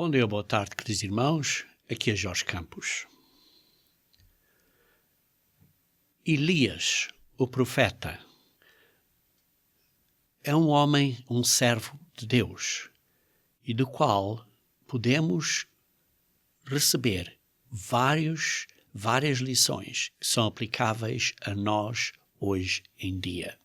Bom dia, boa tarde, queridos irmãos. Aqui é Jorge Campos. Elias, o profeta, é um homem, um servo de Deus, e do qual podemos receber várias lições que são aplicáveis a nós hoje em dia.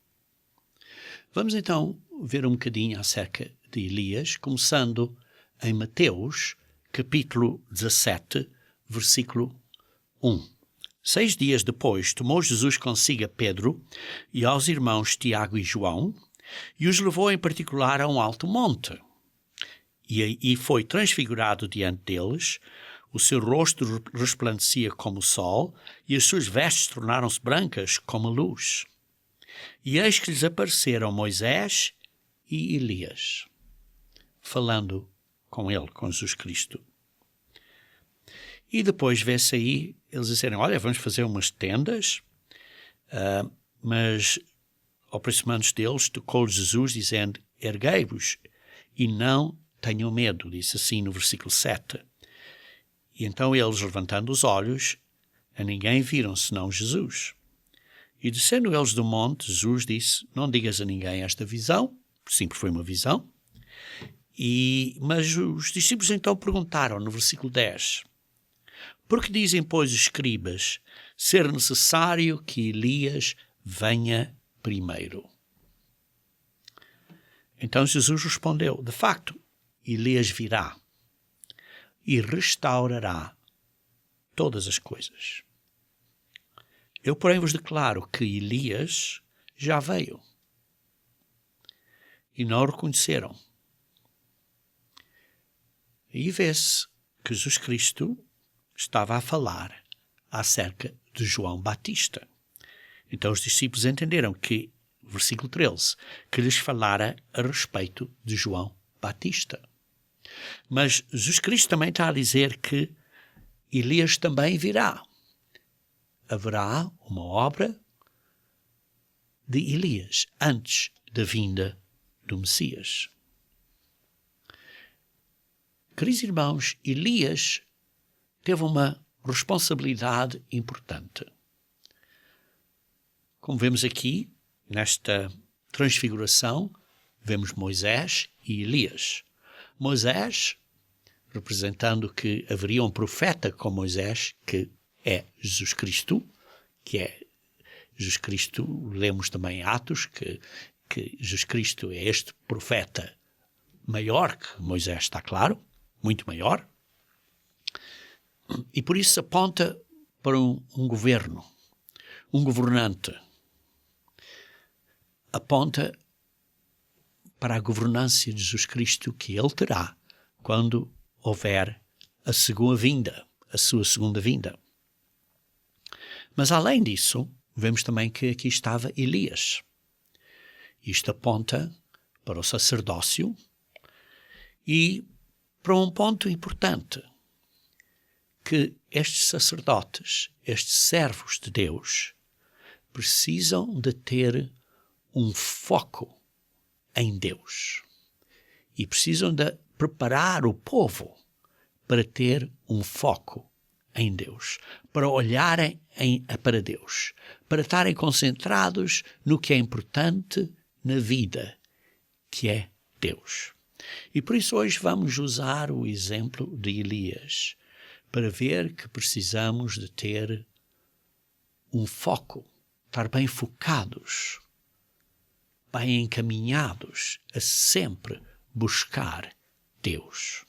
Vamos então ver um bocadinho acerca de Elias, começando em Mateus, capítulo 17, versículo 1. 6 dias depois, tomou Jesus consigo a Pedro e aos irmãos Tiago e João e os levou em particular a um alto monte. E foi transfigurado diante deles, o seu rosto resplandecia como o sol e as suas vestes tornaram-se brancas como a luz. E eis que lhes apareceram Moisés e Elias, falando com ele, com Jesus Cristo. E depois vê-se aí, eles disseram, olha, vamos fazer umas tendas, mas aproximando-se deles, tocou-lhes Jesus, dizendo, erguei-vos e não tenham medo, disse assim no versículo 7. E então eles, levantando os olhos, a ninguém viram senão Jesus. E descendo eles do monte, Jesus disse, não digas a ninguém esta visão, sempre foi uma visão. Mas os discípulos então perguntaram no versículo 10, por que dizem, pois, os escribas, ser necessário que Elias venha primeiro? Então Jesus respondeu, de facto, Elias virá e restaurará todas as coisas. Eu, porém, vos declaro que Elias já veio e não o reconheceram. E vê-se que Jesus Cristo estava a falar acerca de João Batista. Então os discípulos entenderam que, versículo 13, que lhes falara a respeito de João Batista. Mas Jesus Cristo também está a dizer que Elias também virá. Haverá uma obra de Elias antes da vinda do Messias. Queridos irmãos, Elias teve uma responsabilidade importante. Como vemos aqui, nesta transfiguração, vemos Moisés e Elias. Moisés, representando que haveria um profeta como Moisés, que é Jesus Cristo, lemos também em Atos, que Jesus Cristo é este profeta maior que Moisés, está claro, muito maior, e por isso aponta para um governo, um governante, aponta para a governância de Jesus Cristo que ele terá quando houver a sua segunda vinda. Mas além disso, vemos também que aqui estava Elias. Isto aponta para o sacerdócio e para um ponto importante, que estes sacerdotes, estes servos de Deus, precisam de ter um foco em Deus e precisam de preparar o povo para ter um foco em Deus, para olharem para Deus, para estarem concentrados no que é importante na vida, que é Deus. E por isso hoje vamos usar o exemplo de Elias para ver que precisamos de ter um foco, estar bem focados, bem encaminhados a sempre buscar Deus.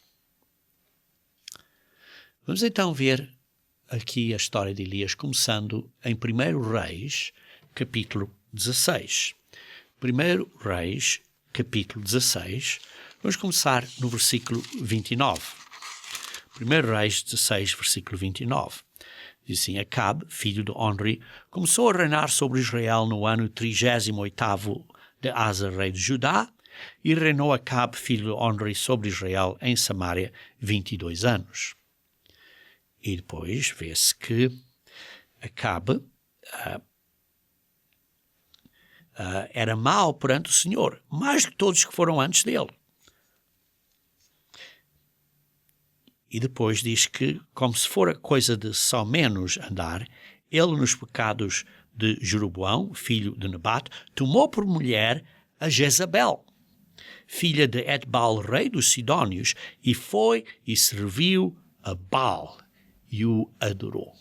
Vamos então ver aqui a história de Elias, começando em 1 Reis, capítulo 16. 1 Reis, capítulo 16, vamos começar no versículo 29. 1 Reis 16, versículo 29. Diz assim, Acabe, filho de Onri, começou a reinar sobre Israel no ano 38º de Asa, rei de Judá, e reinou Acabe, filho de Onri, sobre Israel em Samaria 22 anos. E depois vê-se que Acabe era mau perante o Senhor, mais do que todos que foram antes dele. E depois diz que, como se fora coisa de só menos andar, ele, nos pecados de Jeroboão, filho de Nebate, tomou por mulher a Jezabel, filha de Etbaal, rei dos Sidónios, e foi e serviu a Baal e o adorou.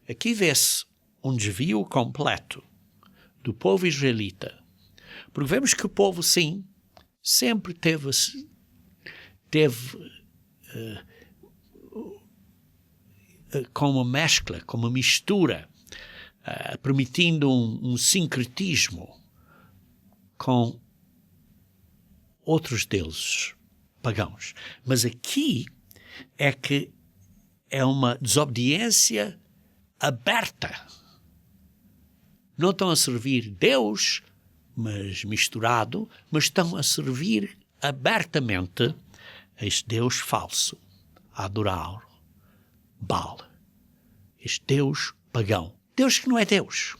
Aqui vê-se um desvio completo do povo israelita, porque vemos que o povo, sim, sempre teve com uma mescla, com uma mistura, permitindo um sincretismo com outros deuses pagãos. Mas aqui é que é uma desobediência aberta. Não estão a servir Deus, mas misturado, mas estão a servir abertamente a este Deus falso, a adorar Baal, este Deus pagão, Deus que não é Deus.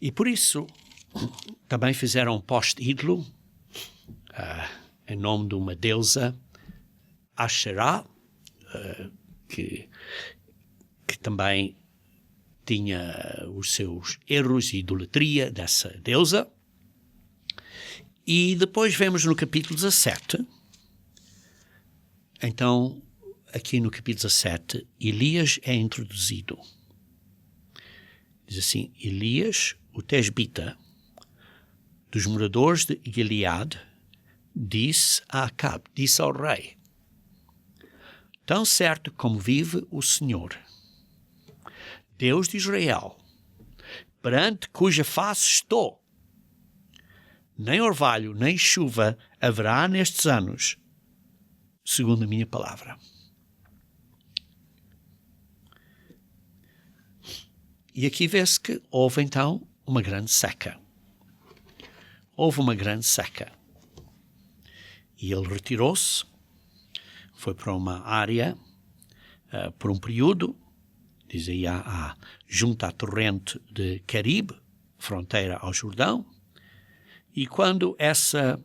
E por isso também fizeram um poste-ídolo em nome de uma deusa, Asherah, que também tinha os seus erros e idolatria dessa deusa. E depois vemos no capítulo 17, então, aqui no capítulo 17, Elias é introduzido. Diz assim: Elias, o tesbita, dos moradores de Gileade, disse a Acabe, disse ao rei: tão certo como vive o Senhor, Deus de Israel, perante cuja face estou, nem orvalho, nem chuva haverá nestes anos, segundo a minha palavra. E aqui vê-se que houve então uma grande seca. Houve uma grande seca. E ele retirou-se, foi para uma área, por um período, diz aí, junto à torrente de Caribe, fronteira ao Jordão, e quando essa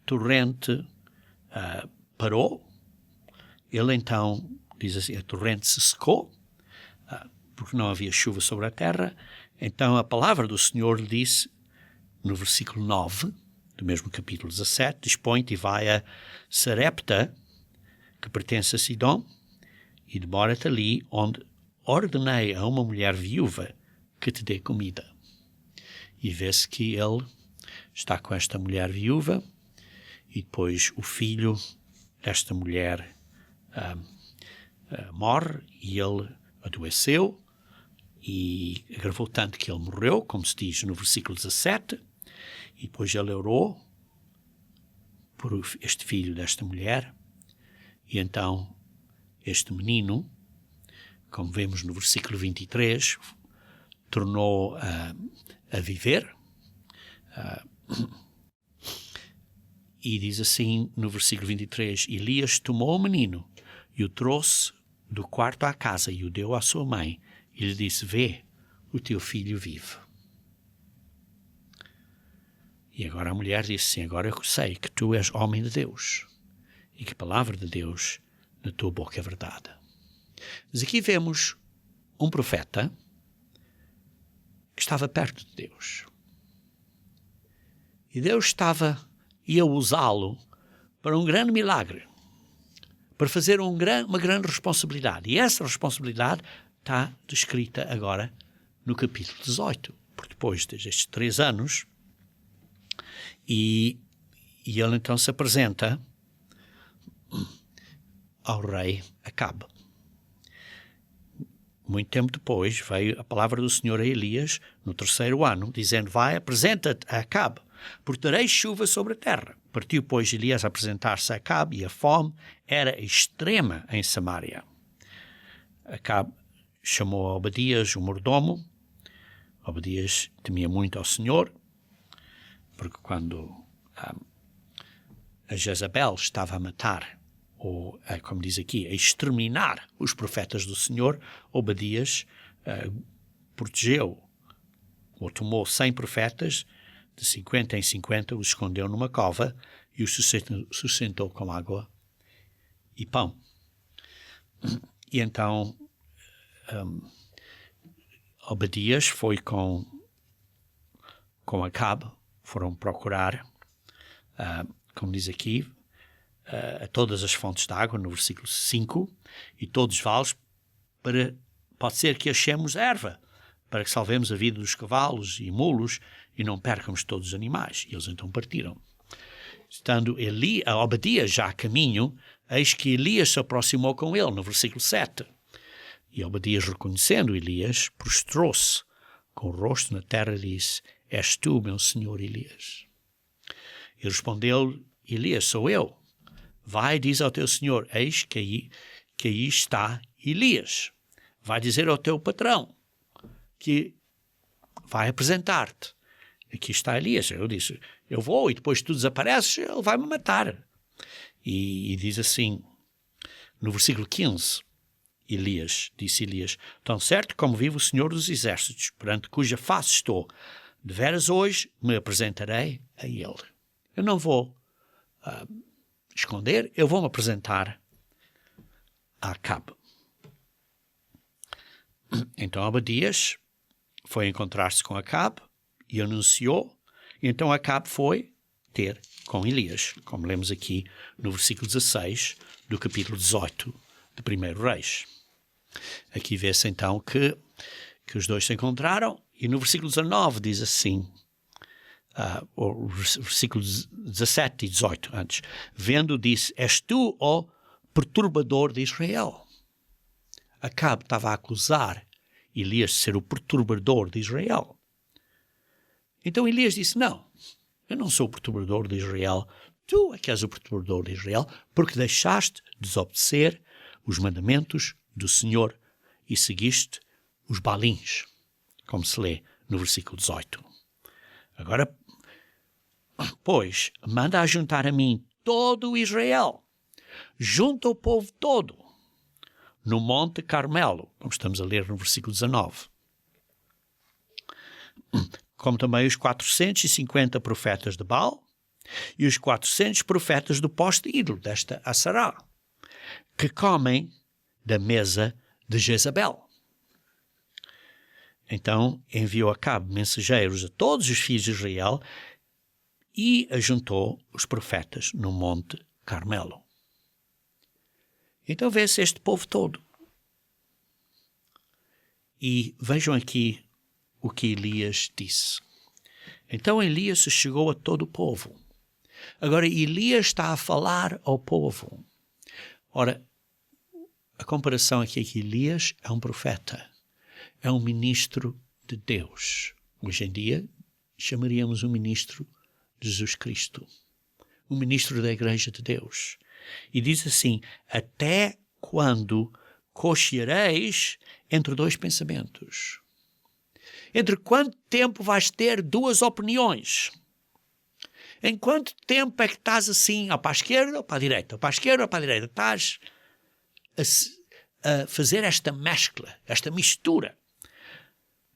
torrente parou, ele então, diz assim, a torrente se secou, porque não havia chuva sobre a terra. Então a palavra do Senhor lhe disse, no versículo 9, do mesmo capítulo 17, dispõe-te e vai a Sarepta, que pertence a Sidom, e demora-te ali, onde ordenei a uma mulher viúva que te dê comida. E vê-se que ele está com esta mulher viúva, e depois o filho desta mulher morre, e ele adoeceu, e agravou tanto que ele morreu, como se diz no versículo 17, e depois ele orou por este filho desta mulher, e então este menino, como vemos no versículo 23, tornou a viver, e diz assim no versículo 23, Elias tomou o menino e o trouxe do quarto à casa e o deu à sua mãe, e lhe disse: vê, o teu filho vive. E agora a mulher disse assim: agora eu sei que tu és homem de Deus e que a palavra de Deus na tua boca é verdade. Mas aqui vemos um profeta que estava perto de Deus. E Deus ia usá-lo para um grande milagre, para fazer uma grande responsabilidade. E essa responsabilidade está descrita agora no capítulo 18, porque depois destes 3 anos, e ele então se apresenta ao rei Acabe. Muito tempo depois veio a palavra do Senhor a Elias, no 3º ano, dizendo: vai, apresenta-te a Acabe, porque darei chuva sobre a terra. Partiu, pois, Elias a apresentar-se a Acabe, e a fome era extrema em Samaria. Acabe chamou a Obadias, o mordomo. Obadias temia muito ao Senhor, porque quando a Jezabel estava a matar, ou, como diz aqui, a exterminar os profetas do Senhor, Obadias protegeu, ou tomou 100 profetas de 50 em 50, os escondeu numa cova e os sustentou com água e pão. E então Obadias foi com Acabe, foram procurar, como diz aqui, a todas as fontes de água, no versículo 5, e todos os vales, pode ser que achemos erva, para que salvemos a vida dos cavalos e mulos e não percamos todos os animais. E eles então partiram. Estando Obadias já a caminho, eis que Elias se aproximou com ele, no versículo 7. E Obadias, reconhecendo Elias, prostrou-se com o rosto na terra e disse: És tu, meu senhor Elias? E respondeu Elias: Sou eu. Vai, diz ao teu senhor: eis que aí está Elias. Vai dizer ao teu patrão que vai apresentar-te. Aqui está Elias. Eu disse: eu vou, e depois tu desapareces, ele vai me matar. E diz assim, no versículo 15, disse Elias: tão certo como vive o Senhor dos Exércitos, perante cuja face estou, deveras hoje me apresentarei a ele. Eu não vou esconder, eu vou me apresentar a Acabe. Então Obadias foi encontrar-se com Acabe e anunciou, e então Acabe foi ter com Elias, como lemos aqui no versículo 16 do capítulo 18 de 1 Reis. Aqui vê-se então que os dois se encontraram, e no versículo 19 diz assim, o versículo 17 e 18 antes, vendo, disse: és tu, ó perturbador de Israel. Acabe estava a acusar Elias de ser o perturbador de Israel. Então Elias disse: não, eu não sou o perturbador de Israel, tu é que és o perturbador de Israel, porque deixaste desobedecer os mandamentos do Senhor e seguiste os balins, como se lê no versículo 18. Agora, pois, manda ajuntar a mim todo o Israel, junta o povo todo, no Monte Carmelo, como estamos a ler no versículo 19. Como também os 450 profetas de Baal e os 400 profetas do poste ídolo, desta Asserá, que comem da mesa de Jezabel. Então enviou Acabe mensageiros a todos os filhos de Israel e ajuntou os profetas no Monte Carmelo. Então vê-se este povo todo. E vejam aqui o que Elias disse. Então Elias se chegou a todo o povo. Agora Elias está a falar ao povo. Ora, a comparação aqui é que Elias é um profeta, é um ministro de Deus. Hoje em dia chamaríamos um ministro de Jesus Cristo, um ministro da Igreja de Deus. E diz assim: até quando cocheareis entre dois pensamentos? Entre quanto tempo vais ter duas opiniões? Em quanto tempo é que estás assim, ou para a esquerda ou para a direita, ou para a esquerda ou para a direita? Estás a fazer esta mescla, esta mistura.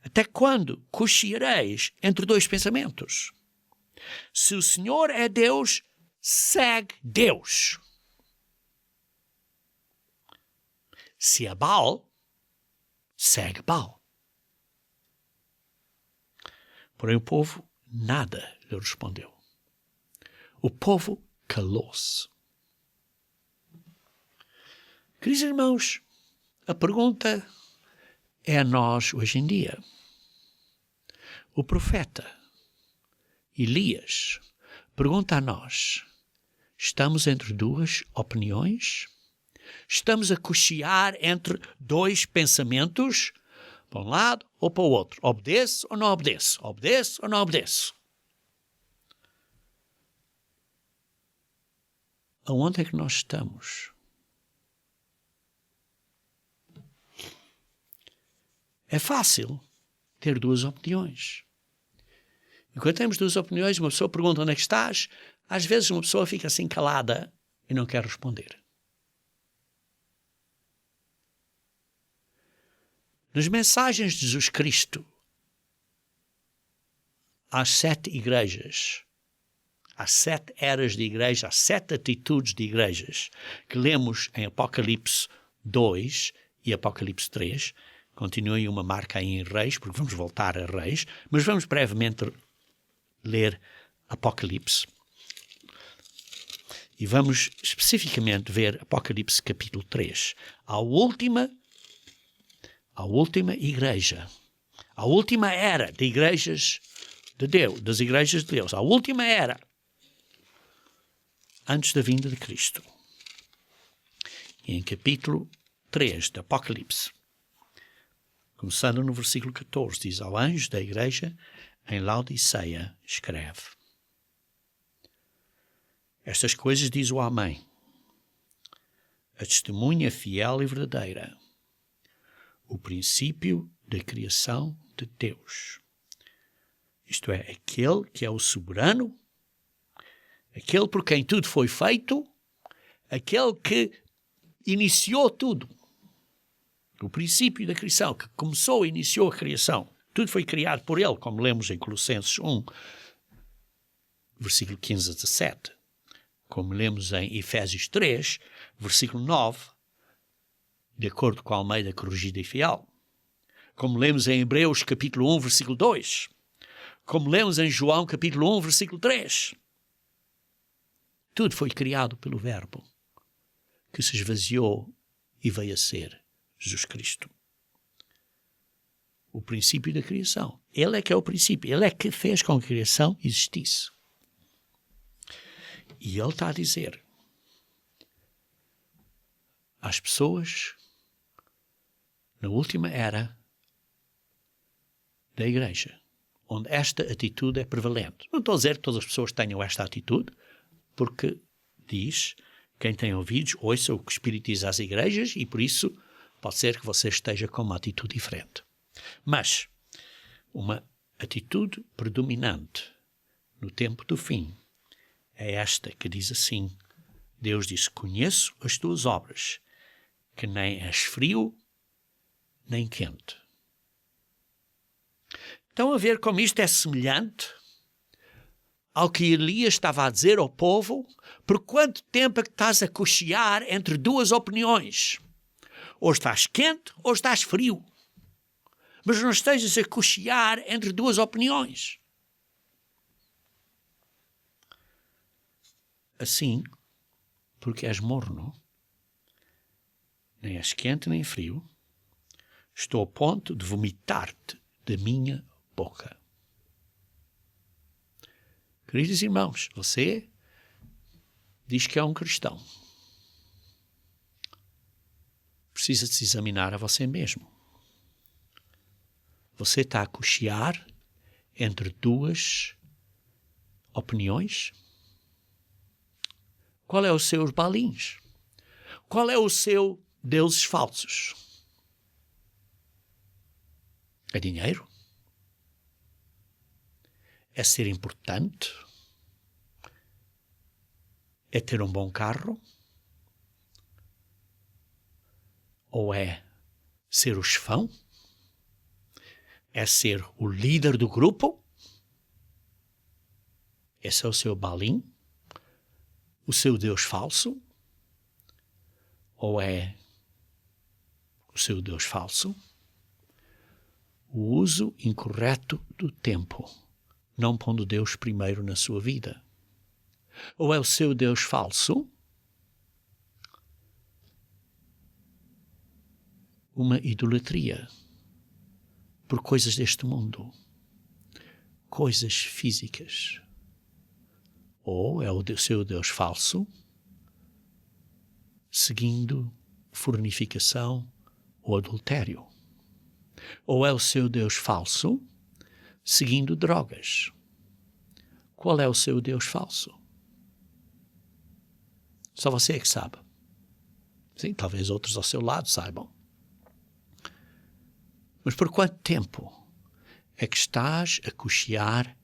Até quando cocheareis entre dois pensamentos? Se o Senhor é Deus, segue Deus. Se é Baal, segue Baal. Porém o povo nada lhe respondeu. O povo calou-se. Queridos irmãos, a pergunta é a nós hoje em dia. O profeta Elias pergunta a nós: estamos entre duas opiniões? Estamos a cochear entre dois pensamentos, para um lado ou para o outro? Obedeço ou não obedeço? Obedeço ou não obedeço? Aonde é que nós estamos? É fácil ter duas opiniões. E quando temos duas opiniões, uma pessoa pergunta onde é que estás, às vezes uma pessoa fica assim calada e não quer responder. Nas mensagens de Jesus Cristo, às 7 igrejas. Há 7 eras de igreja, há 7 atitudes de igrejas que lemos em Apocalipse 2 e Apocalipse 3. Continue uma marca aí em Reis, porque vamos voltar a Reis, mas vamos brevemente ler Apocalipse. E vamos especificamente ver Apocalipse capítulo 3. A última igreja, a última era de igrejas de Deus, das igrejas de Deus, a última era antes da vinda de Cristo. E em capítulo 3 de Apocalipse, começando no versículo 14, diz: ao anjo da igreja em Laodiceia escreve: estas coisas diz o Amém, a testemunha fiel e verdadeira, o princípio da criação de Deus. Isto é, aquele que é o soberano, aquele por quem tudo foi feito, aquele que iniciou tudo. O princípio da criação, que começou e iniciou a criação. Tudo foi criado por ele, como lemos em Colossenses 1, versículo 15 a 17. Como lemos em Efésios 3, versículo 9, de acordo com a Almeida Corrigida e Fiel. Como lemos em Hebreus capítulo 1, versículo 2. Como lemos em João capítulo 1, versículo 3. Tudo foi criado pelo Verbo, que se esvaziou e veio a ser Jesus Cristo. O princípio da criação. Ele é que é o princípio. Ele é que fez com que a criação existisse. E ele está a dizer às pessoas na última era da igreja, onde esta atitude é prevalente. Não estou a dizer que todas as pessoas tenham esta atitude, porque diz: quem tem ouvidos, ouça o que o Espírito diz às igrejas, e por isso pode ser que você esteja com uma atitude diferente. Mas uma atitude predominante no tempo do fim é esta que diz assim: Deus disse: conheço as tuas obras, que nem és frio nem quente. Estão a ver como isto é semelhante ao que Elias estava a dizer ao povo? Por quanto tempo é que estás a cochear entre duas opiniões? Ou estás quente ou estás frio. Mas não estejas a cochear entre duas opiniões. Assim, porque és morno, nem és quente nem frio, estou a ponto de vomitar-te da minha boca. Queridos irmãos, você diz que é um cristão. Precisa de se examinar a você mesmo. Você está a cochear entre duas opiniões? Qual é os seus balins? Qual é o seu deuses falsos? É dinheiro? É ser importante? É ter um bom carro? Ou é ser o chefão? É ser o líder do grupo? Esse é o seu balim? O seu Deus falso? Ou é o seu Deus falso o uso incorreto do tempo, não pondo Deus primeiro na sua vida? Ou é o seu Deus falso uma idolatria por coisas deste mundo, coisas físicas? Ou é o seu Deus falso seguindo fornicação ou adultério? Ou é o seu Deus falso seguindo drogas? Qual é o seu Deus falso? Só você é que sabe. Sim, talvez outros ao seu lado saibam. Mas por quanto tempo é que estás a cochear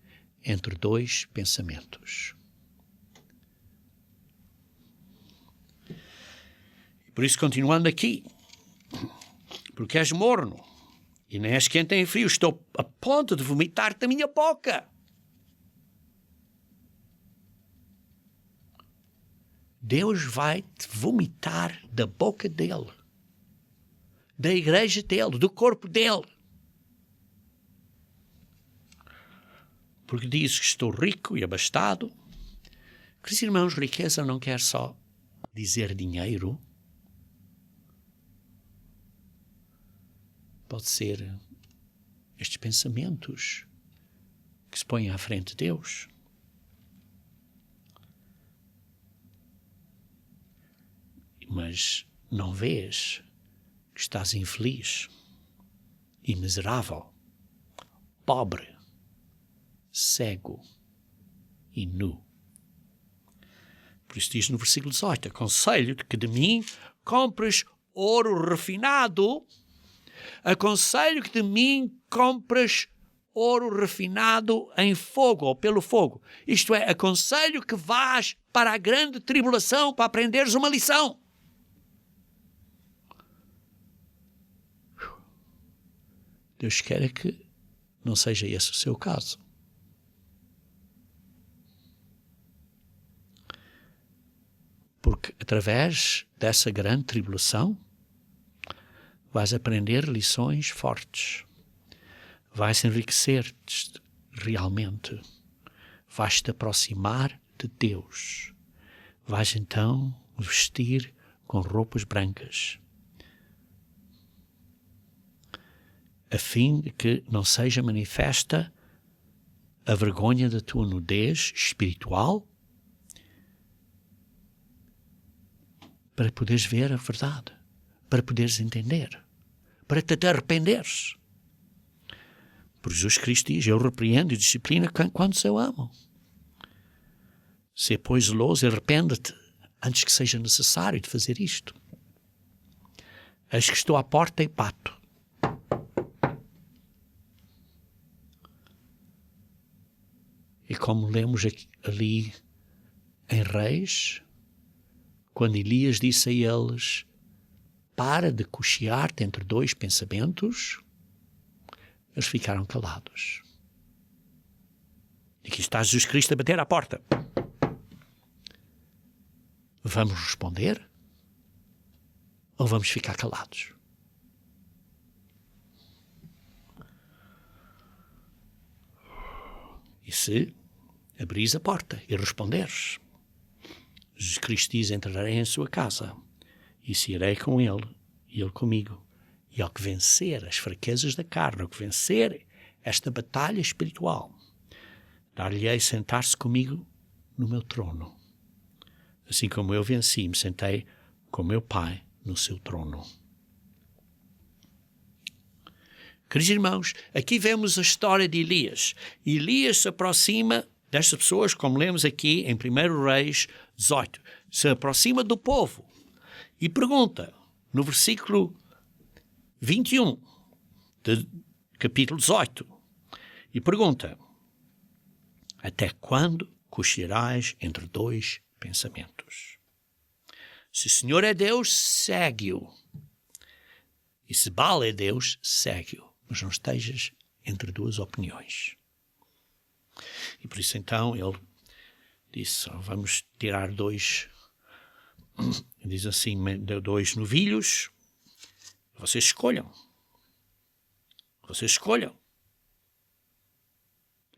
entre dois pensamentos? Por isso, continuando aqui, porque és morno e nem és quente nem frio, estou a ponto de vomitar-te da minha boca. Deus vai te vomitar da boca dele, da igreja dele, do corpo dele. Porque diz que estou rico e abastado. Queridos irmãos, riqueza não quer só dizer dinheiro. Pode ser estes pensamentos que se põem à frente de Deus. Mas não vês que estás infeliz e miserável, pobre, cego e nu. Por isso diz no versículo 18, aconselho-te que de mim compres ouro refinado. Aconselho que de mim compres ouro refinado em fogo ou pelo fogo. Isto é, aconselho que vás para a grande tribulação para aprenderes uma lição. Deus quer que não seja esse o seu caso. Porque através dessa grande tribulação vais aprender lições fortes. Vais enriquecer-te realmente. Vais-te aproximar de Deus. Vais então vestir com roupas brancas, a fim de que não seja manifesta a vergonha da tua nudez espiritual, para poderes ver a verdade, para poderes entender, para te arrependeres. Por Jesus Cristo diz, eu repreendo e disciplino quantos eu amo. Se pois zeloso, arrepende-te antes que seja necessário de fazer isto. Eis que estou à porta e bato. E como lemos aqui, ali em Reis, quando Elias disse a eles, para de cochear-te entre dois pensamentos, eles ficaram calados. E aqui está Jesus Cristo a bater à porta. Vamos responder? Ou vamos ficar calados? E se abris a porta e responderes, Jesus Cristo diz, entrarei em sua casa e se irei com ele e ele comigo. E ao que vencer as fraquezas da carne, ao que vencer esta batalha espiritual, dar-lhe-ei sentar-se comigo no meu trono. Assim como eu venci, me sentei com meu Pai no seu trono. Queridos irmãos, aqui vemos a história de Elias. Elias se aproxima destas pessoas, como lemos aqui em 1 Reis 18. Se aproxima do povo e pergunta, no versículo 21 de capítulo 18, e pergunta, até quando cochearás entre dois pensamentos? Se o Senhor é Deus, segue-o. E se Baal é Deus, segue-o. Mas não estejas entre duas opiniões. E por isso então ele disse, vamos tirar dois, diz assim, dois novilhos, vocês escolham. Vocês escolham.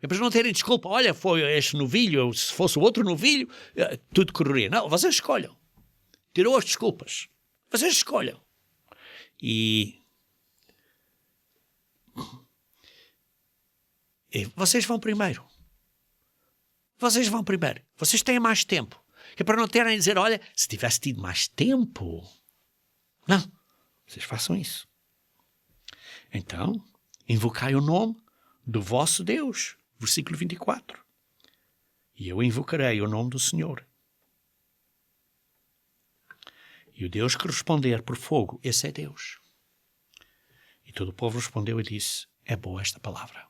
É para não terem desculpa, olha, foi este novilho, ou se fosse o outro novilho, tudo correria. Não, vocês escolham. Tirou as desculpas. Vocês escolham. E vocês vão primeiro. Vocês vão primeiro. Vocês têm mais tempo. Que é para não terem a dizer, olha, se tivesse tido mais tempo. Não. Vocês façam isso. Então, invocai o nome do vosso Deus. Versículo 24. E eu invocarei o nome do Senhor. E o Deus que responder por fogo, esse é Deus. E todo o povo respondeu e disse, é boa esta palavra.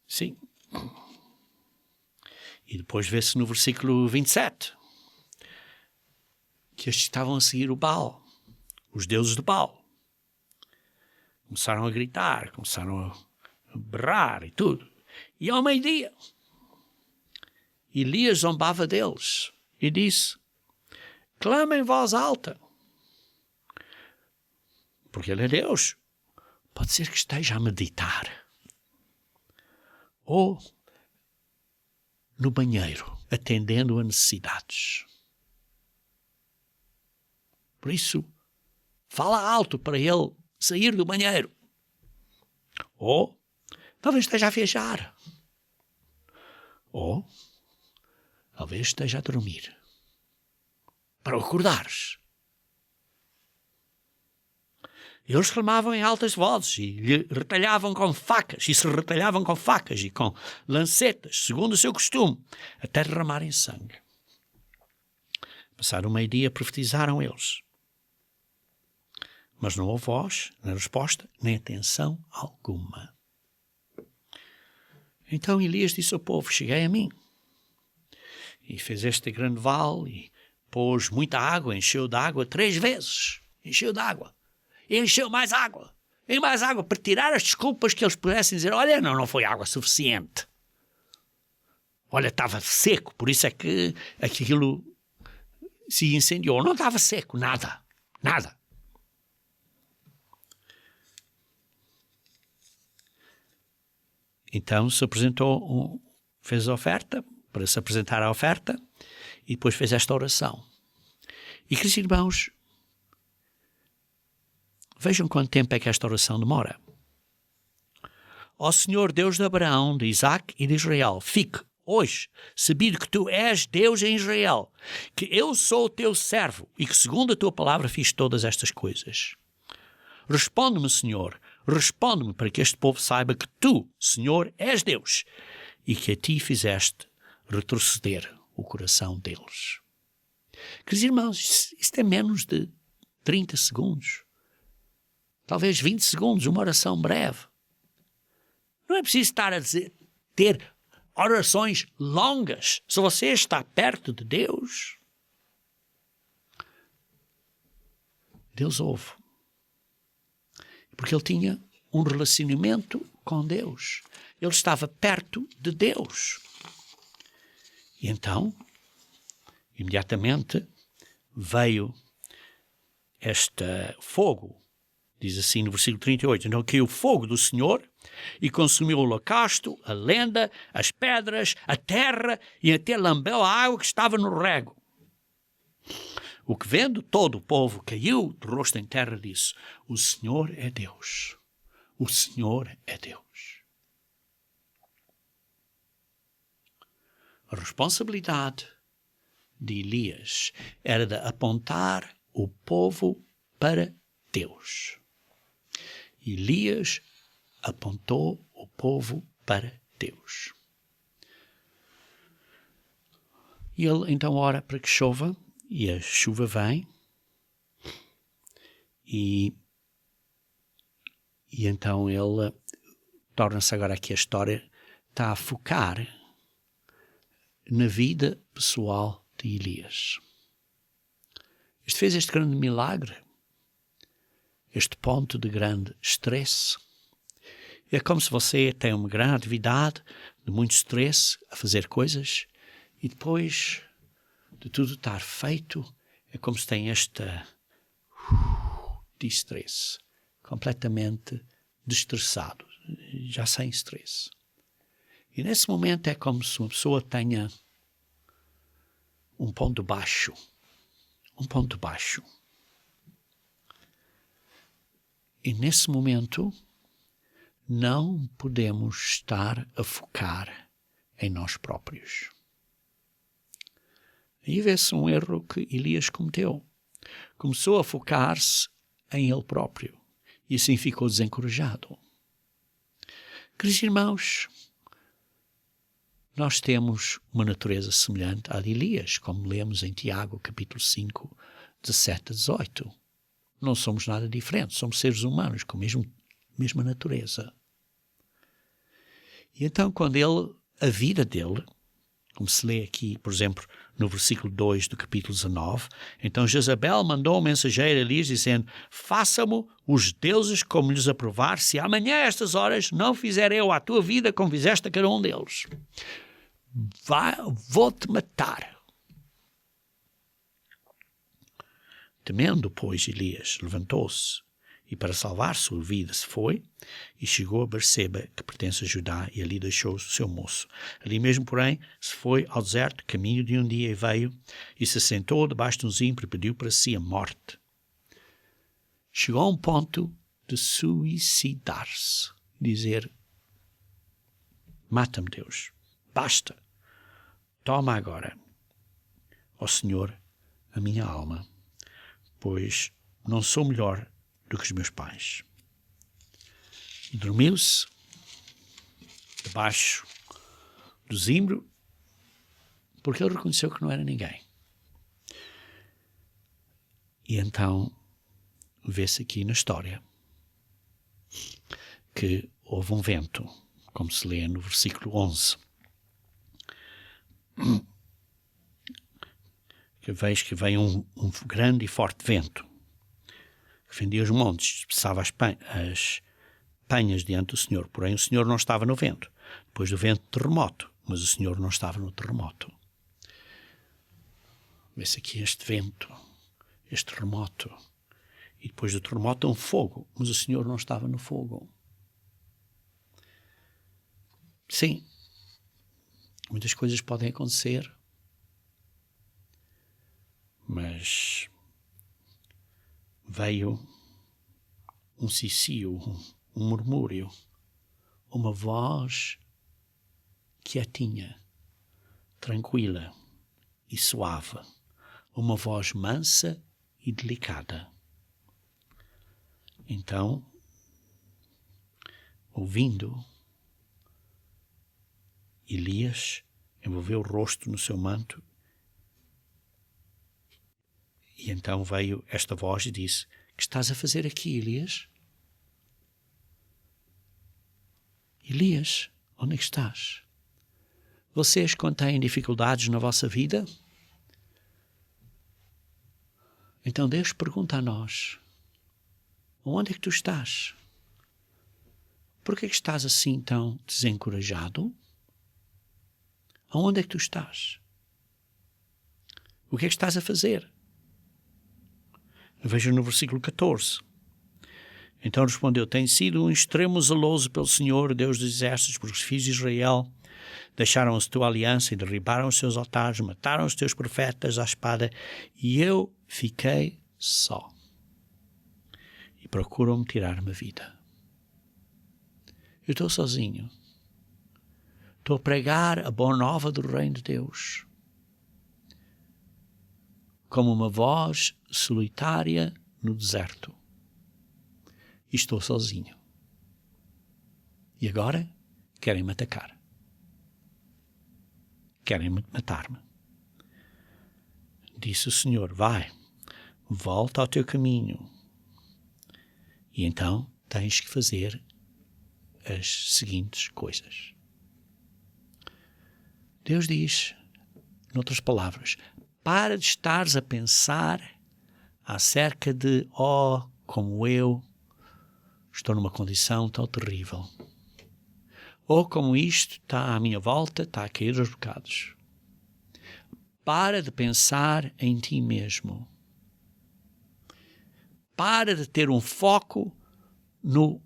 Sim. E depois vê-se no versículo 27 que estes estavam a seguir o Baal, os deuses de Baal. Começaram a gritar, começaram a berrar e tudo. E ao meio-dia, Elias zombava deles e disse: clama em voz alta. Porque ele é Deus. Pode ser que esteja a meditar. Ou no banheiro, atendendo a necessidades. Por isso, fala alto para ele sair do banheiro. Ou talvez esteja a viajar. Ou talvez esteja a dormir. Para o acordares. Eles clamavam em altas vozes e lhe retalhavam com facas, e se retalhavam com facas e com lancetas, segundo o seu costume, até derramarem sangue. Passado o meio-dia, profetizaram eles. Mas não houve voz, nem resposta, nem atenção alguma. Então Elias disse ao povo: cheguei a mim. E fez este grande vale, e pôs muita água, encheu de água 3 vezes. Encheu de água. E encheu mais água. E mais água, para tirar as desculpas que eles pudessem dizer: olha, não foi água suficiente. Olha, estava seco, por isso é que aquilo se incendiou. Não estava seco, nada. Nada. Então se apresentou, fez a oferta, para se apresentar a oferta, e depois fez esta oração. E, queridos irmãos, vejam quanto tempo é que esta oração demora. Ó Senhor Deus de Abraão, de Isaac e de Israel, fique hoje sabido que tu és Deus em Israel, que eu sou o teu servo e que segundo a tua palavra fiz todas estas coisas. Responde-me, Senhor, responde-me para que este povo saiba que tu, Senhor, és Deus e que a ti fizeste retroceder o coração deles. Queridos irmãos, isto é menos de 30 segundos. Talvez 20 segundos, uma oração breve. Não é preciso estar a ter orações longas. Se você está perto de Deus, Deus ouve. Porque ele tinha um relacionamento com Deus. Ele estava perto de Deus. E então, imediatamente, veio este fogo. Diz assim no versículo 38, então caiu o fogo do Senhor e consumiu o holocausto, a lenda, as pedras, a terra e até lambeu a água que estava no rego. O que vendo todo o povo caiu de rosto em terra e disse: o Senhor é Deus. O Senhor é Deus. A responsabilidade de Elias era de apontar o povo para Deus. Elias apontou o povo para Deus. E ele então ora para que chova, e a chuva vem, e então ele torna-se agora aqui a história, está a focar na vida pessoal de Elias. Este fez este grande milagre, este ponto de grande estresse. É como se você tem uma grande atividade de muito estresse a fazer coisas e depois de tudo estar feito, é como se tem esta de estresse, completamente destressado, já sem estresse. E nesse momento é como se uma pessoa tenha um ponto baixo. Um ponto baixo. E nesse momento não podemos estar a focar em nós próprios. Aí vê-se um erro que Elias cometeu. Começou a focar-se em ele próprio e assim ficou desencorajado. Queridos irmãos, nós temos uma natureza semelhante à de Elias, como lemos em Tiago, capítulo 5, 17 a 18. Não somos nada diferentes, somos seres humanos com a mesma natureza. E então, quando a vida dele, como se lê aqui, por exemplo, no versículo 2 do capítulo 19, então Jezabel mandou um mensageiro a Elias dizendo: faça-me os deuses como lhes aprovar, se amanhã a estas horas não fizer eu à tua vida como fizeste a cada um deles. vou-te matar. Temendo, pois, Elias levantou-se e para salvar sua vida se foi e chegou a Berseba, que pertence a Judá, e ali deixou o seu moço. Ali mesmo, porém, se foi ao deserto, caminho de um dia, e veio e se sentou debaixo de um zimbro e pediu para si a morte. Chegou a um ponto de suicidar-se, dizer: mata-me, Deus, basta, toma agora, ó Senhor, a minha alma, pois não sou melhor do que os meus pais. Dormiu-se debaixo do zimbro, porque ele reconheceu que não era ninguém. E então vê-se aqui na história que houve um vento, como se lê no versículo 11. Que vejo que vem um grande e forte vento, que fendia os montes, espessava as penhas diante do Senhor. Porém, o Senhor não estava no vento. Depois do vento, terremoto, mas o Senhor não estava no terremoto. Vê-se aqui este vento, este terremoto. E depois do terremoto, um fogo, mas o Senhor não estava no fogo. Sim, muitas coisas podem acontecer, mas veio um cicio, um murmúrio, uma voz quietinha, tranquila e suave, uma voz mansa e delicada. Então, ouvindo, Elias envolveu o rosto no seu manto e então veio esta voz e disse: que estás a fazer aqui, Elias? Elias, onde é que estás? Vocês, quando têm dificuldades na vossa vida, então Deus pergunta a nós: onde é que tu estás? Por que é que estás assim tão desencorajado? Aonde é que tu estás? O que é que estás a fazer? Veja no versículo 14. Então respondeu: tenho sido um extremo zeloso pelo Senhor, Deus dos exércitos, porque os filhos de Israel deixaram a tua aliança e derribaram os seus altares, mataram os teus profetas à espada, e eu fiquei só. E procuram-me tirar-me a vida. Eu estou sozinho. Estou a pregar a boa nova do reino de Deus, como uma voz solitária no deserto. E estou sozinho. E agora querem me atacar. Querem matar-me. Disse o Senhor: vai, volta ao teu caminho. E então tens que fazer as seguintes coisas. Deus diz, noutras palavras, para de estares a pensar acerca de, como eu estou numa condição tão terrível. Ou como isto está à minha volta, está a cair aos bocados. Para de pensar em ti mesmo. Para de ter um foco no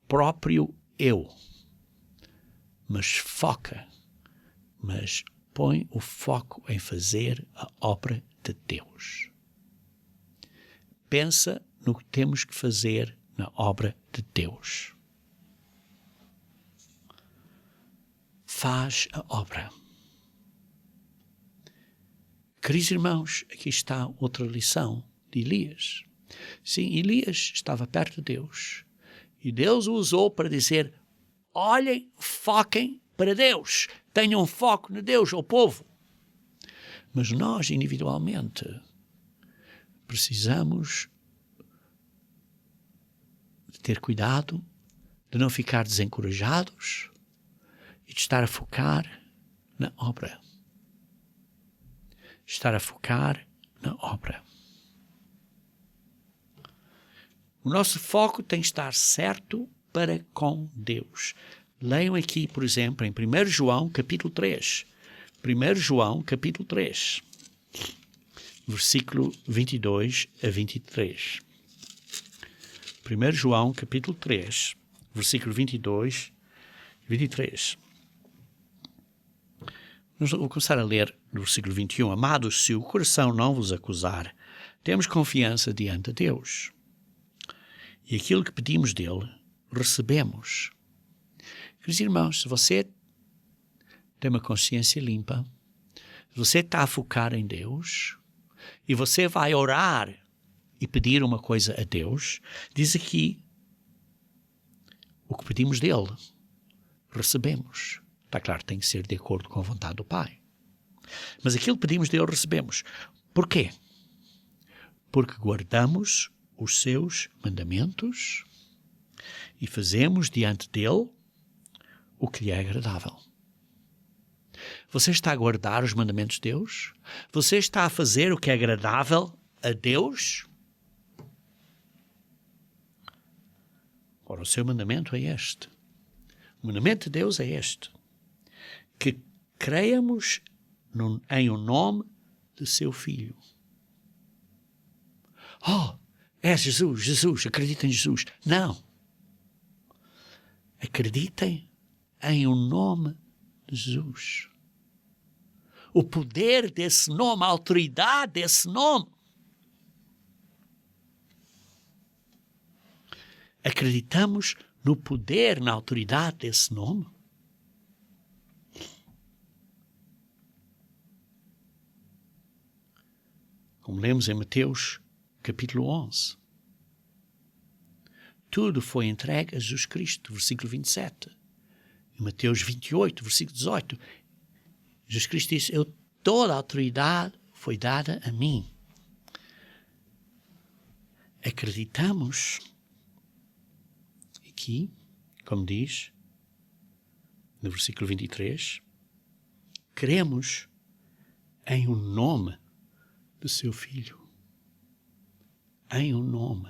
próprio eu. Mas põe o foco em fazer a obra de Deus. Pensa no que temos que fazer na obra de Deus. Faz a obra. Queridos irmãos, aqui está outra lição de Elias. Sim, Elias estava perto de Deus. E Deus o usou para dizer: olhem, foquem para Deus. Tenham foco no Deus, ao povo. Mas nós, individualmente, precisamos de ter cuidado, de não ficar desencorajados e de estar a focar na obra. Estar a focar na obra. O nosso foco tem que estar certo para com Deus. Leiam aqui, por exemplo, em 1 João, capítulo 3. 1 João, capítulo 3. Versículo 22 a 23. 1 João, capítulo 3, versículo 22 e 23. Vou começar a ler no versículo 21. Amados, se o coração não vos acusar, temos confiança diante de Deus. E aquilo que pedimos dele, recebemos. Queridos irmãos, se você tem uma consciência limpa, se você está a focar em Deus, e você vai orar e pedir uma coisa a Deus, diz aqui, o que pedimos dele, recebemos. Está claro, tem que ser de acordo com a vontade do Pai. Mas aquilo que pedimos dele, recebemos. Porquê? Porque guardamos os seus mandamentos e fazemos diante dele o que lhe é agradável. Você está a guardar os mandamentos de Deus? Você está a fazer o que é agradável a Deus? Ora, o seu mandamento é este. O mandamento de Deus é este. Que creiamos em o nome de seu Filho. Oh, é Jesus, acreditem em Jesus. Não. Acreditem em o nome de Jesus. O poder desse nome, a autoridade desse nome. Acreditamos no poder, na autoridade desse nome? Como lemos em Mateus, capítulo 11. Tudo foi entregue a Jesus Cristo, versículo 27. Em Mateus 28, versículo 18, Jesus Cristo diz, toda a autoridade foi dada a mim. Acreditamos aqui, como diz, no versículo 23, cremos em o nome do seu Filho. Em o nome,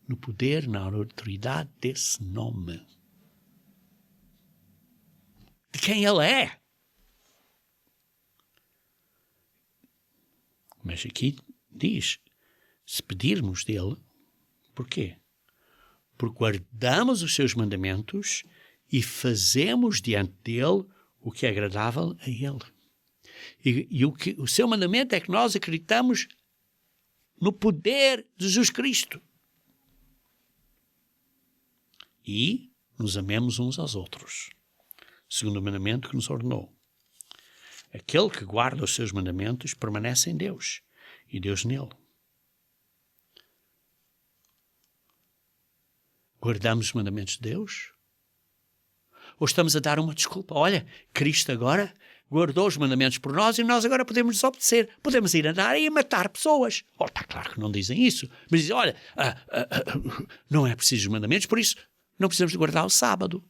no poder, na autoridade desse nome. De quem ele é. Mas aqui diz, se pedirmos dele, porquê? Porque guardamos os seus mandamentos e fazemos diante dele o que é agradável a ele. E o seu mandamento é que nós acreditamos no poder de Jesus Cristo. E nos amemos uns aos outros. Segundo o mandamento que nos ordenou. Aquele que guarda os seus mandamentos permanece em Deus e Deus nele. Guardamos os mandamentos de Deus? Ou estamos a dar uma desculpa? Olha, Cristo agora guardou os mandamentos por nós e nós agora podemos desobedecer. Podemos ir andar e matar pessoas. Oh, está claro que não dizem isso. Mas dizem, olha, não é preciso os mandamentos, por isso não precisamos de guardar o sábado.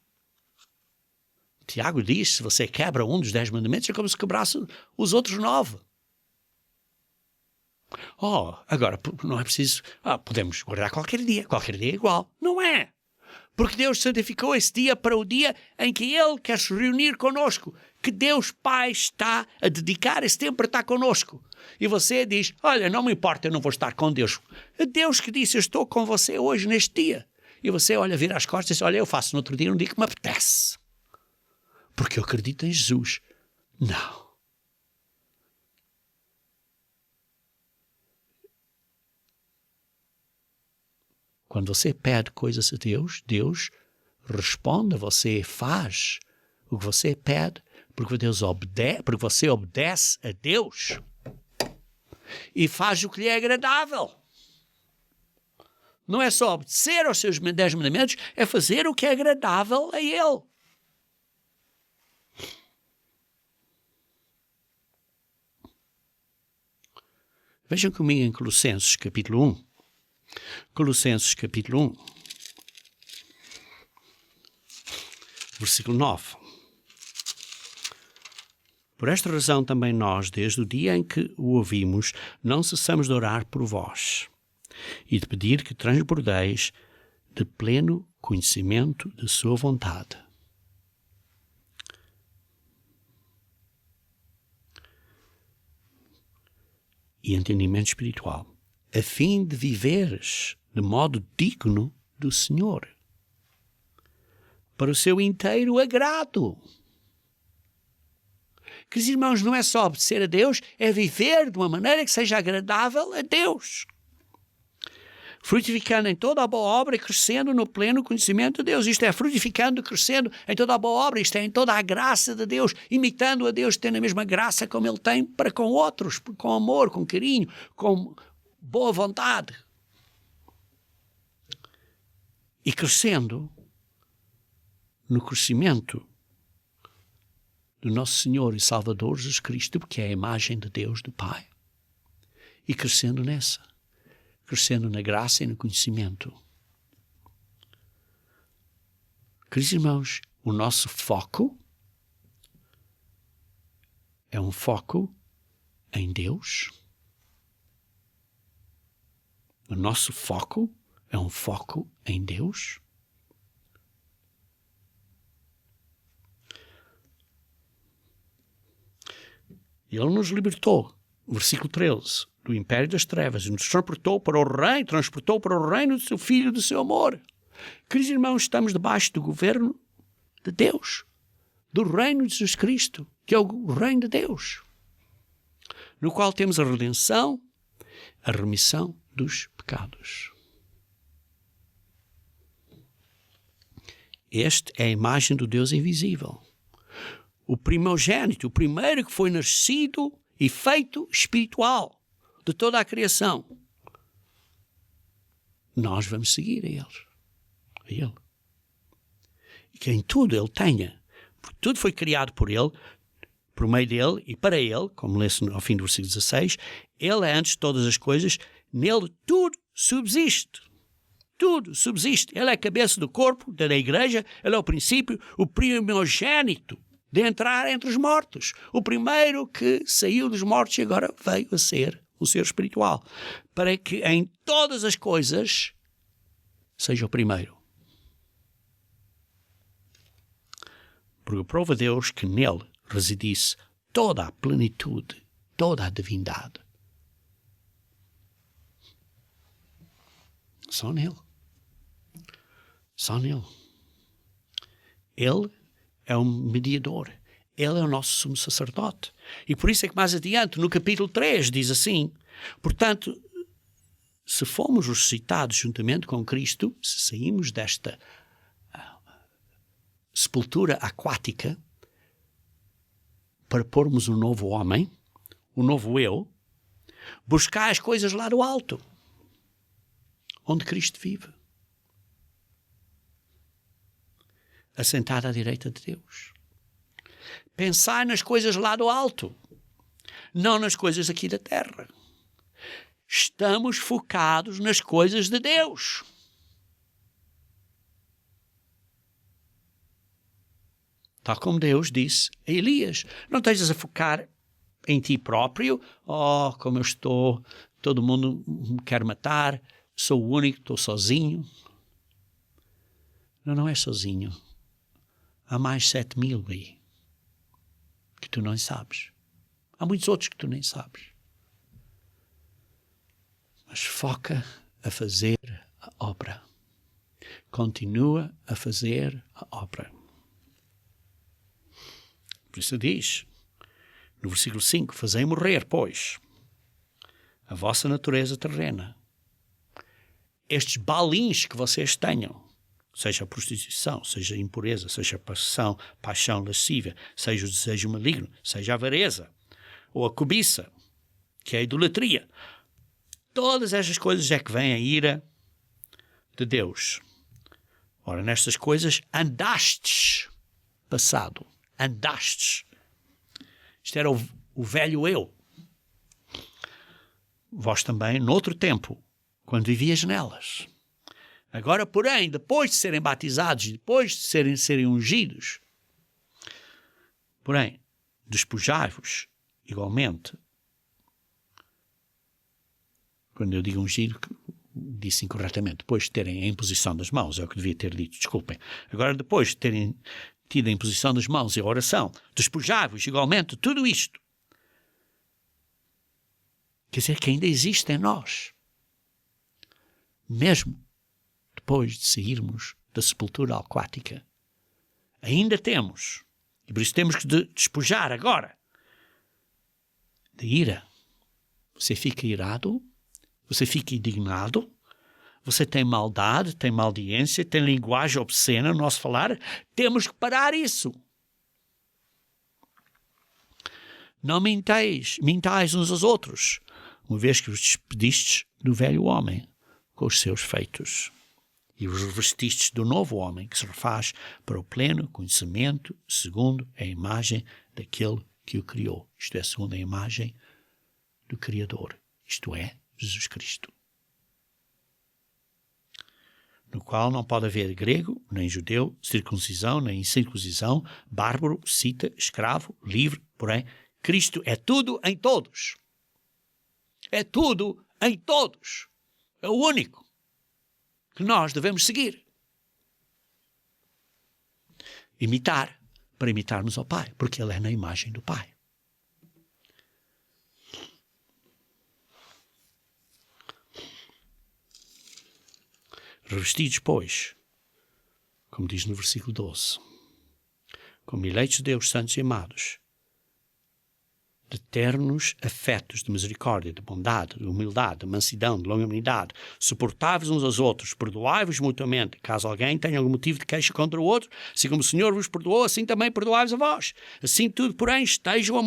Tiago diz, se você quebra um dos 10 mandamentos, é como se quebrasse os outros 9. Oh, agora não é preciso... podemos guardar qualquer dia é igual. Não é. Porque Deus santificou esse dia para o dia em que Ele quer se reunir conosco. Que Deus Pai está a dedicar esse tempo para estar conosco. E você diz, olha, não me importa, eu não vou estar com Deus. É Deus que disse, eu estou com você hoje, neste dia. E você, olha, vira as costas e diz, olha, eu faço no outro dia, um dia que me apetece. Porque eu acredito em Jesus. Não. Quando você pede coisas a Deus, Deus responde a você, faz o que você pede, porque você obedece a Deus e faz o que lhe é agradável. Não é só obedecer aos seus 10 mandamentos, é fazer o que é agradável a Ele. Vejam comigo em Colossenses capítulo 1. Colossenses capítulo 1, versículo 9. Por esta razão também nós, desde o dia em que o ouvimos, não cessamos de orar por vós e de pedir que transbordeis de pleno conhecimento de sua vontade. e entendimento espiritual, a fim de viveres de modo digno do Senhor, para o seu inteiro agrado. Queridos irmãos, não é só obedecer a Deus, é viver de uma maneira que seja agradável a Deus, frutificando em toda a boa obra e crescendo no pleno conhecimento de Deus. Isto é, frutificando, crescendo em toda a boa obra, isto é, em toda a graça de Deus, imitando a Deus, tendo a mesma graça como Ele tem para com outros, com amor, com carinho, com boa vontade. E crescendo no crescimento do nosso Senhor e Salvador Jesus Cristo, porque é a imagem de Deus, do Pai. E crescendo nessa. Crescendo na graça e no conhecimento. Queridos irmãos, o nosso foco é um foco em Deus. O nosso foco é um foco em Deus. Ele nos libertou, versículo 13, do império das trevas e nos transportou para o reino do seu Filho, do seu amor. Queridos irmãos, estamos debaixo do governo de Deus, do reino de Jesus Cristo, que é o reino de Deus, no qual temos a redenção, a remissão dos pecados. Esta é a imagem do Deus invisível. O primogênito, o primeiro que foi nascido e feito espiritual de toda a criação. Nós vamos seguir a Ele. E que em tudo Ele tenha, porque tudo foi criado por Ele, por meio dEle e para Ele, como lê-se ao fim do versículo 16, Ele é antes de todas as coisas, nele tudo subsiste. Tudo subsiste. Ele é a cabeça do corpo, da igreja, Ele é o princípio, o primogênito de entrar entre os mortos. O primeiro que saiu dos mortos e agora veio a ser o ser espiritual. Para que em todas as coisas seja o primeiro. Porque prova Deus que nele residisse toda a plenitude, toda a divindade. Só nele. Só nele. Ele é um mediador. Ele é o nosso sumo sacerdote. E por isso é que mais adiante, no capítulo 3, diz assim: portanto, se fomos ressuscitados juntamente com Cristo, se saímos desta sepultura aquática para pormos um novo homem, um novo eu, buscar as coisas lá do alto, onde Cristo vive, assentado à direita de Deus. Pensar nas coisas lá do alto, não nas coisas aqui da terra. Estamos focados nas coisas de Deus. Tal como Deus disse a Elias, não estejas a focar em ti próprio. Oh, como eu estou, todo mundo me quer matar, sou o único, estou sozinho. Não é sozinho. Há mais 7.000 aí que tu não sabes. Há muitos outros que tu nem sabes. Mas foca a fazer a obra. Continua a fazer a obra. Por isso diz, no versículo 5, fazei morrer, pois, a vossa natureza terrena. Estes balins que vocês tenham, seja a prostituição, seja a impureza, seja a paixão lascívia, seja o desejo maligno, seja a avareza, ou a cobiça, que é a idolatria. Todas estas coisas é que vem a ira de Deus. Ora, nestas coisas andastes, passado, andastes. Isto era o velho eu. Vós também, noutro tempo, quando vivias nelas. Agora, porém, depois de serem batizados, depois de serem ungidos, porém, despojai-vos igualmente. Quando eu digo ungido, disse incorretamente, depois de terem a imposição das mãos, é o que devia ter dito, desculpem. Agora, depois de terem tido a imposição das mãos e a oração, despojai-vos igualmente tudo isto. Quer dizer que ainda existe em nós. Mesmo depois de sairmos da sepultura aquática. Ainda temos. E por isso temos que despojar agora da ira. Você fica irado, você fica indignado, você tem maldade, tem maldiência, tem linguagem obscena no nosso falar. Temos que parar isso. Não mintais uns aos outros, uma vez que vos despedistes do velho homem com os seus feitos e os revestistes do novo homem que se refaz para o pleno conhecimento segundo a imagem daquele que o criou, isto é, segundo a imagem do Criador, isto é, Jesus Cristo, no qual não pode haver grego, nem judeu, circuncisão, nem incircuncisão, bárbaro, cita, escravo, livre, porém, Cristo é tudo em todos. É tudo em todos. É o único que nós devemos seguir. Imitar, para imitarmos ao Pai, porque Ele é na imagem do Pai. Revestidos, pois, como diz no versículo 12, como eleitos de Deus, santos e amados, de ternos afetos de misericórdia, de bondade, de humildade, de mansidão, de longanimidade, suportáveis uns aos outros, perdoai-vos mutuamente, caso alguém tenha algum motivo de queixa contra o outro, assim como o Senhor vos perdoou, assim também perdoai-vos a vós. Assim tudo, porém, esteja o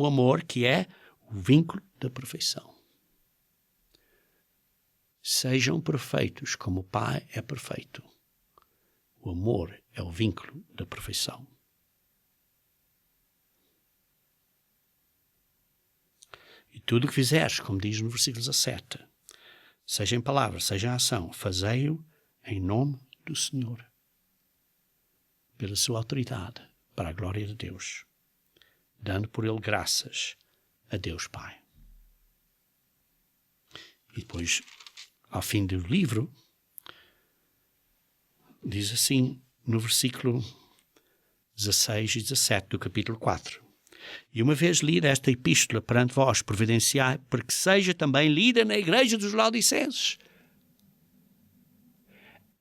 amor que é o vínculo da perfeição. Sejam perfeitos como o Pai é perfeito. O amor é o vínculo da perfeição. E tudo o que fizeres, como diz no versículo 17, seja em palavra, seja em ação, fazei-o em nome do Senhor, pela sua autoridade, para a glória de Deus, dando por ele graças a Deus Pai. E depois, ao fim do livro, diz assim, no versículo 16 e 17 do capítulo 4. E uma vez lida esta epístola perante vós, providenciai, para que seja também lida na igreja dos Laodicenses.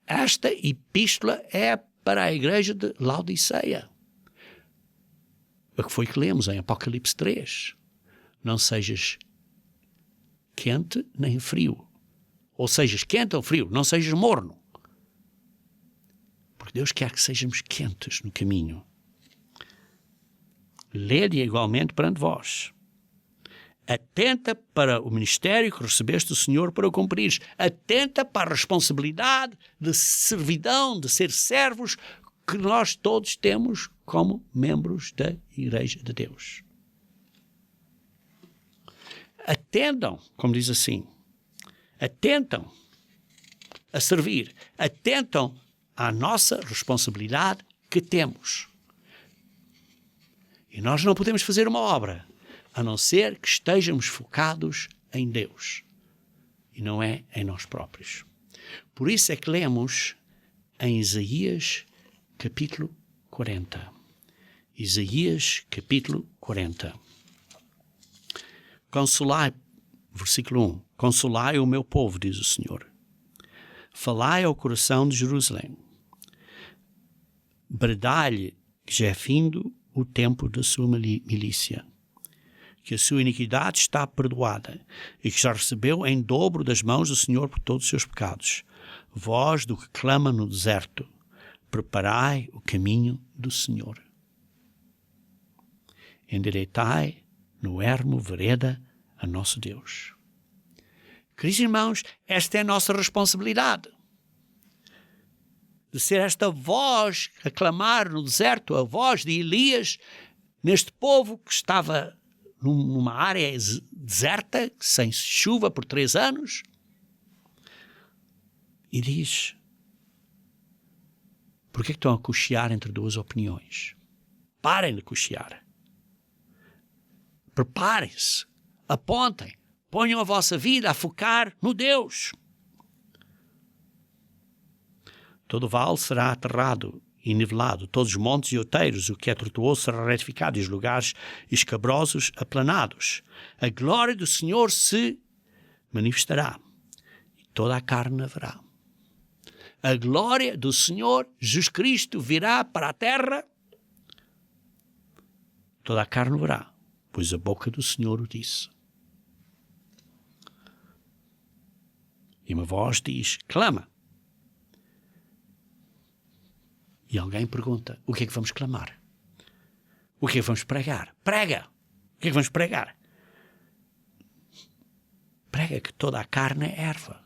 Esta epístola é para a igreja de Laodiceia. O que foi que lemos em Apocalipse 3. Não sejas quente nem frio. Ou sejas quente ou frio, não sejas morno. Porque Deus quer que sejamos quentes no caminho. Lede igualmente perante vós. Atenta para o ministério que recebeste do Senhor para o cumprires. Atenta para a responsabilidade de servidão, de ser servos, que nós todos temos como membros da Igreja de Deus. Atendam, como diz assim, atentam a servir, atentam à nossa responsabilidade que temos. E nós não podemos fazer uma obra, a não ser que estejamos focados em Deus, e não é em nós próprios. Por isso é que lemos em Isaías, capítulo 40. Isaías, capítulo 40. Consolai, versículo 1, consolai o meu povo, diz o Senhor. Falai ao coração de Jerusalém. Bradai-lhe que já é findo o tempo da sua milícia, que a sua iniquidade está perdoada e que já recebeu em dobro das mãos do Senhor por todos os seus pecados. Voz do que clama no deserto, preparai o caminho do Senhor. Endireitai no ermo vereda a nosso Deus. Queridos irmãos, esta é a nossa responsabilidade. De ser esta voz a clamar no deserto, a voz de Elias, neste povo que estava numa área deserta, sem chuva por 3 anos, e diz: por que estão a cochear entre 2 opiniões? Parem de cochear. Preparem-se, apontem, ponham a vossa vida a focar no Deus. Todo vale será aterrado e nivelado, todos os montes e outeiros, o que é tortuoso será retificado, e os lugares escabrosos aplanados. A glória do Senhor se manifestará, e toda a carne a verá. A glória do Senhor Jesus Cristo virá para a terra, toda a carne o verá, pois a boca do Senhor o disse. E uma voz diz, clama. E alguém pergunta, o que é que vamos clamar? O que é que vamos pregar? Prega! O que é que vamos pregar? Prega que toda a carne é erva,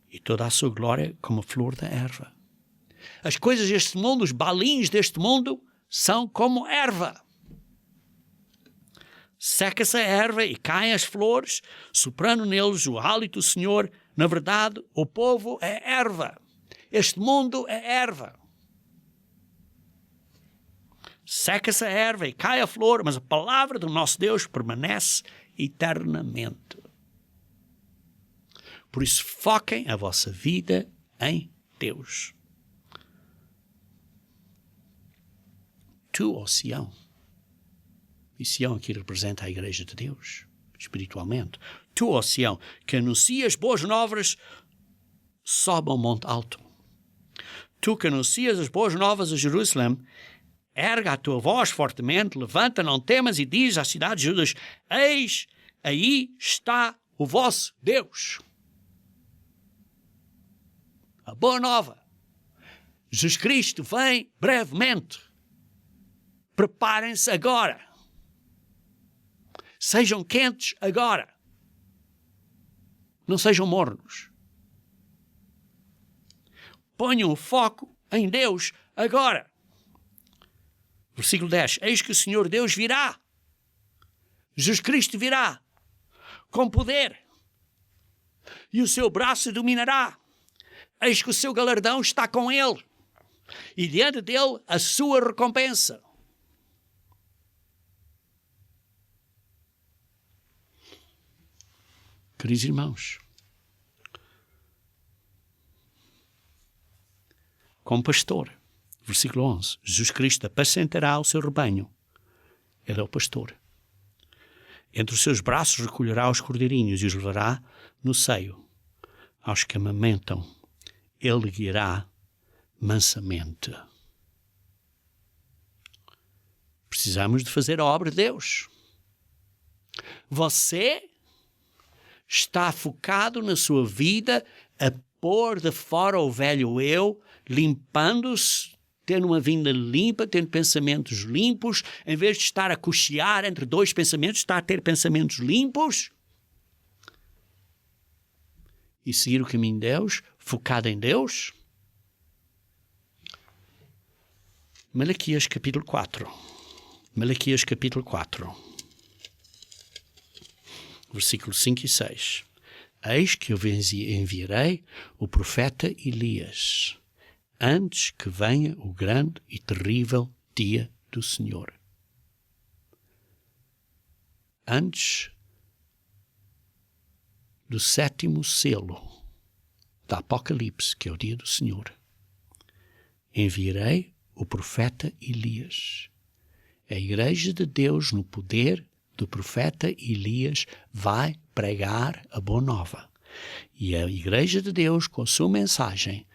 e toda a sua glória como a flor da erva. As coisas deste mundo, os balinhos deste mundo, são como erva. Seca-se a erva e caem as flores, soprando neles o hálito do Senhor. Na verdade, o povo é erva. Este mundo é erva. Seca-se a erva e cai a flor, mas a palavra do nosso Deus permanece eternamente. Por isso, foquem a vossa vida em Deus. Tu, ó Sião, e Sião aqui representa a igreja de Deus, espiritualmente. Tu, ó Sião, que anuncias boas novas, sobe ao monte alto. Tu que anuncias as boas novas a Jerusalém, erga a tua voz fortemente, levanta, não temas, e diz à cidade de Judas, eis, aí está o vosso Deus. A boa nova. Jesus Cristo vem brevemente. Preparem-se agora. Sejam quentes agora. Não sejam mornos. Ponham o foco em Deus agora. Versículo 10. Eis que o Senhor Deus virá. Jesus Cristo virá com poder. E o seu braço dominará. Eis que o seu galardão está com ele. E diante dele a sua recompensa. Queridos irmãos, como pastor, versículo 11, Jesus Cristo apacentará o seu rebanho. Ele é o pastor. Entre os seus braços recolherá os cordeirinhos e os levará no seio. Aos que amamentam, ele guiará mansamente. Precisamos de fazer a obra de Deus. Você está focado na sua vida a pôr de fora o velho eu, limpando-se, tendo uma vida limpa, tendo pensamentos limpos, em vez de estar a cochear entre dois pensamentos, está a ter pensamentos limpos e seguir o caminho de Deus, focado em Deus. Malaquias capítulo 4. Malaquias capítulo 4. Versículos 5 e 6. Eis que eu enviarei o profeta Elias, antes que venha o grande e terrível dia do Senhor. Antes do 7º selo da Apocalipse, que é o dia do Senhor, enviarei o profeta Elias. A igreja de Deus, no poder do profeta Elias, vai pregar a boa nova. E a igreja de Deus, com a sua mensagem,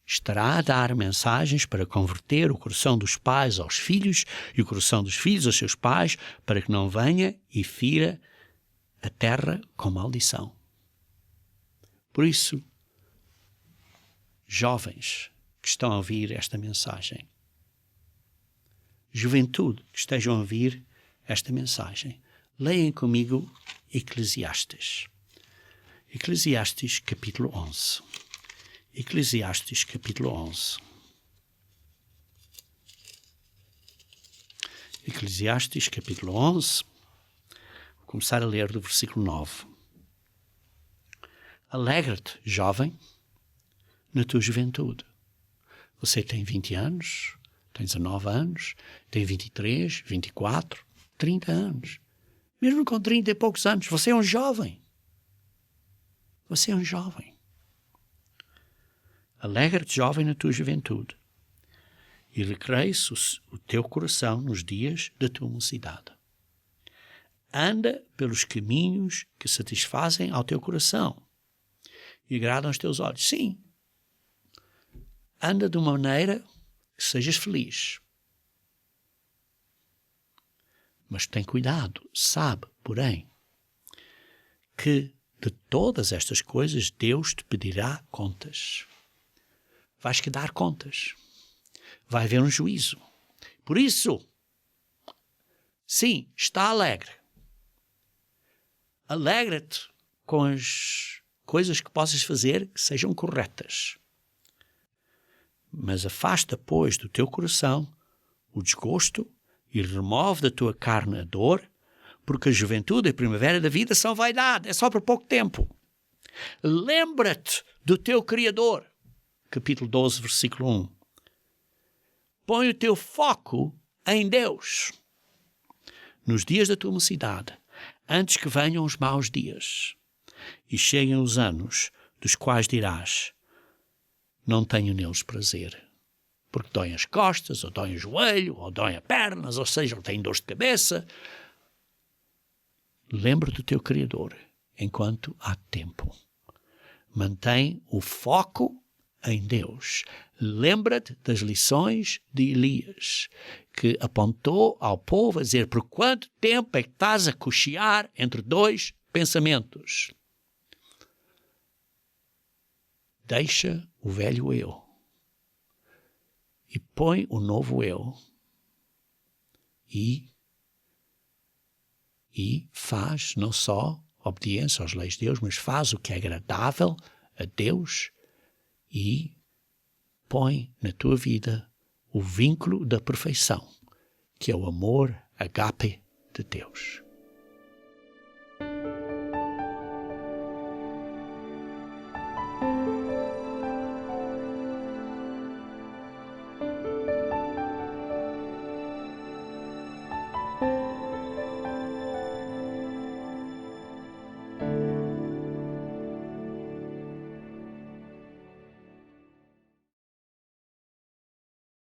estará a dar mensagens para converter o coração dos pais aos filhos e o coração dos filhos aos seus pais, para que não venha e fira a terra com maldição. Por isso, jovens que estão a ouvir esta mensagem, juventude que estejam a ouvir esta mensagem, leem comigo Eclesiastes. Eclesiastes capítulo 11. Eclesiastes capítulo 11. Eclesiastes capítulo 11. Vou começar a ler do versículo 9. Alegra-te, jovem, na tua juventude. Você tem 20 anos, tem 19 anos, tem 23, 24, 30 anos. Mesmo com 30 e poucos anos, você é um jovem. Você é um jovem. Alegra-te, jovem, na tua juventude. e recreie-se o teu coração nos dias da tua mocidade. Anda pelos caminhos que satisfazem ao teu coração e agradam aos teus olhos. Sim, anda de uma maneira que sejas feliz. Mas tem cuidado, sabe, porém, que de todas estas coisas Deus te pedirá contas. Vais que dar contas. Vai haver um juízo. Por isso, sim, está alegre. Alegra-te com as coisas que possas fazer que sejam corretas. Mas afasta, pois, do teu coração o desgosto e remove da tua carne a dor, porque a juventude e a primavera da vida são vaidade, é só por pouco tempo. Lembra-te do teu Criador. Capítulo 12, versículo 1. Põe o teu foco em Deus. Nos dias da tua mocidade, antes que venham os maus dias e cheguem os anos dos quais dirás: não tenho neles prazer, porque doem as costas, ou doem o joelho, ou doem as pernas, ou seja, ou têm dor de cabeça. Lembra do teu Criador enquanto há tempo. Mantém o foco em Deus. Lembra-te das lições de Elias, que apontou ao povo a dizer: por quanto tempo é que estás a cochear entre dois pensamentos? Deixa o velho eu e põe o novo eu e faz não só obediência às leis de Deus, mas faz o que é agradável a Deus e põe na tua vida o vínculo da perfeição, que é o amor agape de Deus.